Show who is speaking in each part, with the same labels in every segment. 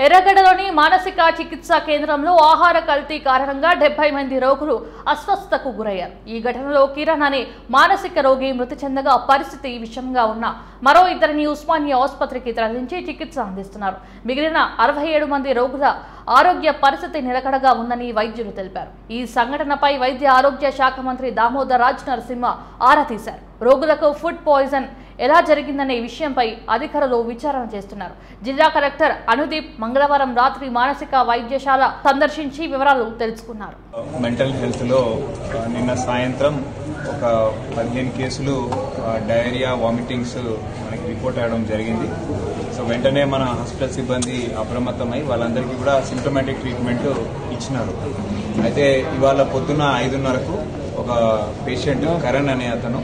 Speaker 1: ఎర్రగడ్డలోని మానసిక చికిత్సా కేంద్రంలో ఆహార కల్తీ కారణంగా 70 మంది రోగులు అస్వస్థతకు గురయ్యారు. ఈ ఘటనలో కిరణ్ అనే మానసిక రోగి మృతి చెందగా పరిస్థితి విషమంగా ఉన్న మరో ఇద్దరిని ఉస్మానియా ఆసుపత్రికి తరలించి చికిత్స అందిస్తున్నారు. మిగిలిన 67 మంది రోగుల ఆరోగ్య పరిస్థితి నిలకడగా ఉందని వైద్యులు తెలిపారు. ఈ సంఘటనపై వైద్య ఆరోగ్య శాఖ మంత్రి దామోదర్ రాజ్ నరసింహ ఆరా తీశారు. రోగులకు ఫుడ్ పాయిజన్ ఎలా జరిగిందనే విషయంపై అధికారులు విచారణ చేస్తున్నారు. జిల్లా కలెక్టర్ అనుదీప్ మంగళవారం రాత్రి మానసిక వైద్యశాల సందర్శించి వివరాలు తెలుసుకున్నారు.
Speaker 2: మెంటల్ హెల్త్ లో నిన్న సాయంత్రం ఒక 15 కేసులు డయేరియా వామిటింగ్స్ మనకి రిపోర్ట్ అవ్వడం జరిగింది. సో వెంటనే మన హాస్పిటల్ సిబ్బంది అప్రమత్తమై వాళ్ళందరికీ కూడా సింప్టమాటిక్ ట్రీట్మెంట్ ఇచ్చినారు. అయితే ఇవాళ పొద్దున్న 5:30కు ఒక పేషెంట్ కరణ్ అనే అతను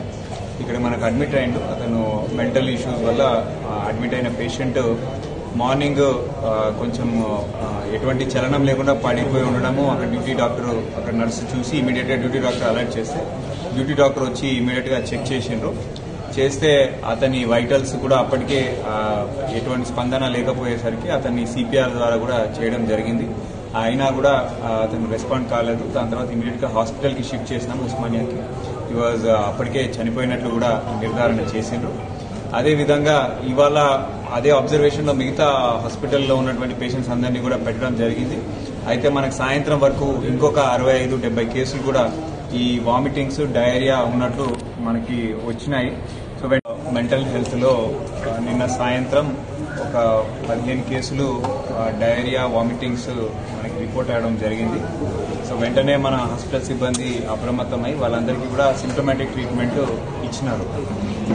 Speaker 2: ఇక్కడ మనకు అడ్మిట్ అయ్యిండు. అతను మెంటల్ ఇష్యూస్ వల్ల అడ్మిట్ అయిన పేషెంట్ మార్నింగ్ కొంచెం ఎటువంటి చలనం లేకుండా పడిపోయి ఉండడము అక్కడ డ్యూటీ డాక్టర్ అక్కడ నర్సు చూసి ఇమీడియట్ గా డ్యూటీ డాక్టర్ అలర్ట్ చేస్తే డ్యూటీ డాక్టర్ వచ్చి ఇమీడియట్ గా చెక్ చేసిండ్రు. చేస్తే అతని వైటల్స్ కూడా అప్పటికే ఎటువంటి స్పందన లేకపోయేసరికి అతన్ని సిపిఆర్ ద్వారా కూడా చేయడం జరిగింది. అయినా కూడా అతను రెస్పాండ్ కాలేదు. దాని తర్వాత ఇమీడియట్ గా హాస్పిటల్ కి షిఫ్ట్ చేసినాము ఉస్మానియాకి. వాజ్ అప్పటికే చనిపోయినట్లు కూడా నిర్ధారణ చేసిండ్రు. అదేవిధంగా ఇవాళ అదే అబ్జర్వేషన్ లో మిగతా హాస్పిటల్లో ఉన్నటువంటి పేషెంట్స్ అందరినీ కూడా పెట్టడం జరిగింది. అయితే మనకు సాయంత్రం వరకు ఇంకొక 65-70 కేసులు కూడా ఈ వామిటింగ్స్ డయేరియా ఉన్నట్లు మనకి వచ్చినాయి. సో మెంటల్ హెల్త్ లో నిన్న సాయంత్రం ఒక 15 కేసులు డయేరియా వామిటింగ్స్ మనకి రిపోర్ట్ అవ్వడం జరిగింది. సో వెంటనే మన హాస్పిటల్ సిబ్బంది అప్రమత్తమై వాళ్ళందరికీ కూడా సింప్టమాటిక్ ట్రీట్మెంట్ ఇచ్చినారు.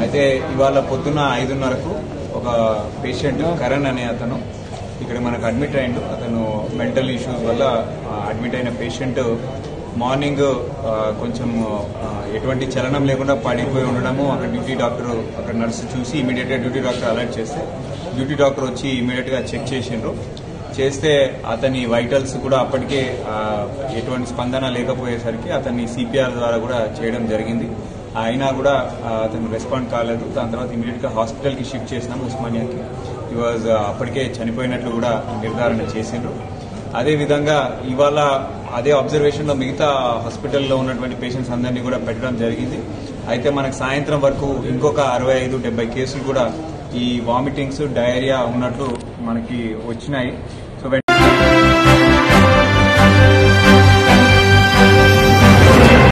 Speaker 2: అయితే ఇవాళ పొద్దున్న 5:30కు ఒక పేషెంట్ కరణ్ అనే అతను ఇక్కడ మనకు అడ్మిట్ అయ్యిండు. అతను మెంటల్ ఇష్యూస్ వల్ల అడ్మిట్ అయిన పేషెంట్ మార్నింగ్ కొంచెం ఎటువంటి చలనం లేకుండా పడిపోయి ఉండడము అక్కడ డ్యూటీ డాక్టర్ అక్కడ నర్సు చూసి ఇమీడియట్ గా డ్యూటీ డాక్టర్ అలర్ట్ చేస్తే డ్యూటీ డాక్టర్ వచ్చి ఇమీడియట్ గా చెక్ చేసిండ్రు. చేస్తే అతని వైటల్స్ కూడా అప్పటికే ఎటువంటి స్పందన లేకపోయేసరికి అతన్ని సిపిఆర్ ద్వారా కూడా చేయడం జరిగింది. అయినా కూడా అతను రెస్పాండ్ కాలేదు. దాని తర్వాత ఇమీడియట్ గా హాస్పిటల్ కి షిఫ్ట్ చేసినాము ఉస్మానియాకి. వాజ్ అప్పటికే చనిపోయినట్లు కూడా నిర్ధారణ చేసిండ్రు. అదేవిధంగా ఇవాళ అదే అబ్జర్వేషన్ లో మిగతా హాస్పిటల్లో ఉన్నటువంటి పేషెంట్స్ అందరినీ కూడా పెట్టడం జరిగింది. అయితే మనకు సాయంత్రం వరకు ఇంకొక 65-70 కేసులు కూడా ఈ వామిటింగ్స్ డయేరియా ఉన్నట్లు మనకి వచ్చినాయి.